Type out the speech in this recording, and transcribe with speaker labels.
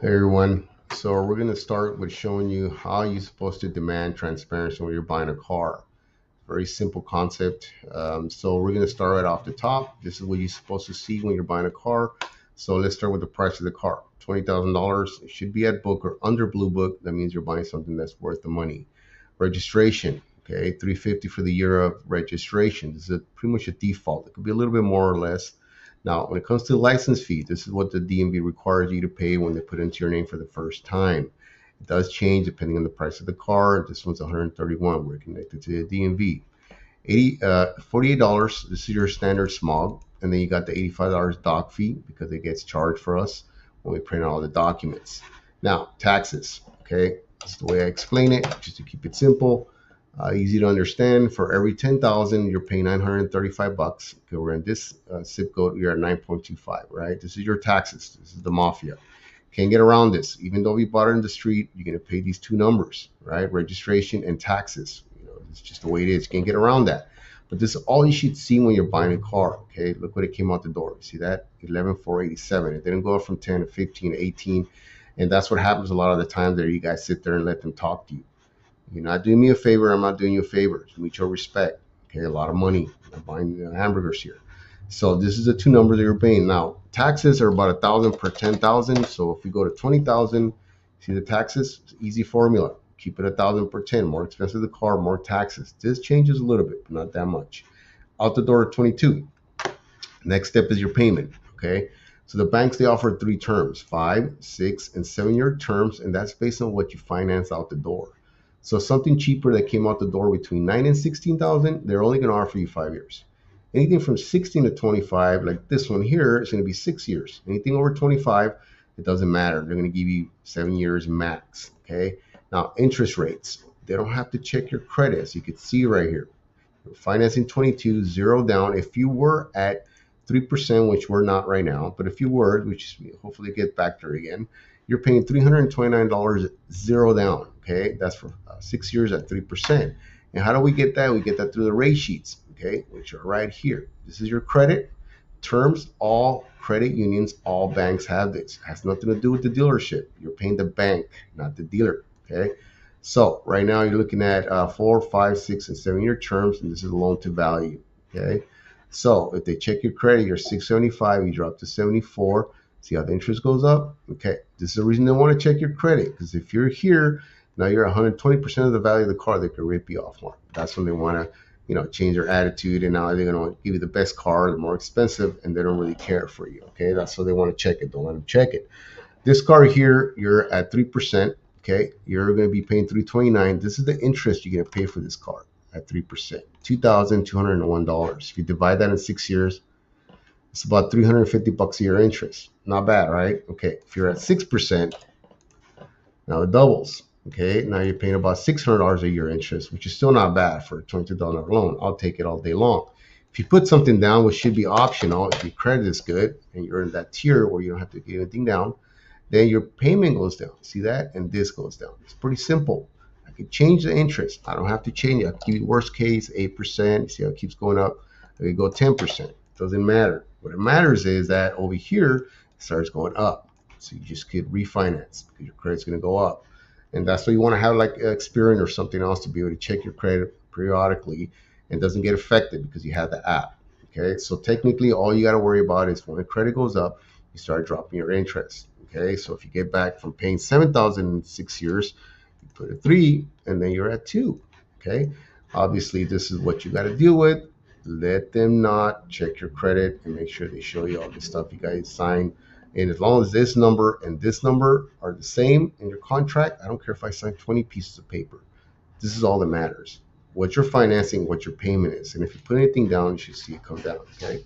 Speaker 1: Hey everyone. So we're going to start with showing you how you're supposed to demand transparency when you're buying a car. Very simple concept. So we're going to start right off the top. This is what you're supposed to see when you're buying a car. So let's start with the price of the car. $20,000. It should be at book or under blue book. That means you're buying something that's worth the money. Registration. Okay, 350 for the year of registration. This is pretty much a default. It could be a little bit more or less. Now, when it comes to license fee, this is what the DMV requires you to pay when they put into your name for the first time. It does change depending on the price of the car. This one's 131. We're connected to the DMV. $48. This is your standard smog, and then you got the $85 doc fee because it gets charged for us when we print all the documents. Now, taxes. Okay, that's the way I explain it, just to keep it simple. Easy to understand. For every 10,000, you're paying 935 bucks. Okay, we're in this zip code. We are at 9.25. Right. This is your taxes. This is the mafia. Can't get around this. Even though we bought it in the street, you're gonna pay these two numbers, right? Registration and taxes. It's just the way it is. You can't get around that. But this is all you should see when you're buying a car. Okay. Look what it came out the door. See that? 11,487. It didn't go up from 10 to 15 to 18. And that's what happens a lot of the time there. You guys sit there and let them talk to you. You're not doing me a favor. I'm not doing you a favor. Mutual respect. Okay, a lot of money. I'm buying hamburgers here. So this is the two numbers that you're paying. Now, taxes are about 1,000 per 10,000. So if we go to 20,000, see the taxes? It's easy formula. Keep it 1,000 per 10. More expensive the car, more taxes. This changes a little bit, but not that much. Out the door at 22. Next step is your payment. Okay. So the banks, they offer three terms: 5, 6, and 7 year terms, and that's based on what you finance out the door. So something cheaper that came out the door between 9 and 16,000, they're only going to offer you 5 years. Anything from 16 to 25, like this one here, is going to be 6 years. Anything over 25, it doesn't matter. They're going to give you 7 years max. Okay. Now, interest rates, they don't have to check your credit, as you can see right here. You're financing 22, zero down. If you were at 3%, which we're not right now, but if you were, which hopefully get back there again, you're paying $329 zero down. Okay, that's for 6 years at 3%. And how do we get that? We get that through the rate sheets, okay, which are right here. This is your credit terms. All credit unions, all banks have this. It has nothing to do with the dealership. You're paying the bank, not the dealer. Okay, so right now you're looking at 4, 5, 6, and 7 year terms, and this is loan to value. Okay, so if they check your credit, you're 675, you drop to 74. See how the interest goes up? Okay, this is the reason they want to check your credit, because if you're here, now you're 120% of the value of the car, they could rip you off more. That's when they want to, change their attitude, and now they're going to give you the best car, the more expensive, and they don't really care for you. Okay, that's so they want to check it. Don't let them check it. This car here, you're at 3%. Okay, you're going to be paying 329. This is the interest you're going to pay for this car at 3%, $2,201. If you divide that in 6 years, it's about 350 bucks a year interest. Not bad, right? Okay, if you're at 6%, now it doubles. Okay, now you're paying about $600 a year interest, which is still not bad for a $22 loan. I'll take it all day long. If you put something down, which should be optional, if your credit is good and you're in that tier where you don't have to get anything down, then your payment goes down. See that? And this goes down. It's pretty simple. I can change the interest. I don't have to change it. I can give you worst case 8%. You see how it keeps going up? I can go 10%. It doesn't matter. What it matters is that over here it starts going up. So you just could refinance because your credit's going to go up. And that's why you want to have like Experian or something else to be able to check your credit periodically and doesn't get affected because you have the app. Okay, so technically all you got to worry about is when the credit goes up, you start dropping your interest. Okay, so if you get back from paying 7,000 in 6 years, you put a 3 and then you're at 2. Okay, obviously this is what you got to deal with. Let them not check your credit and make sure they show you all the stuff you guys sign. And as long as this number and this number are the same in your contract, I don't care if I sign 20 pieces of paper. This is all that matters. What you're financing, what your payment is. And if you put anything down, you should see it come down. Okay.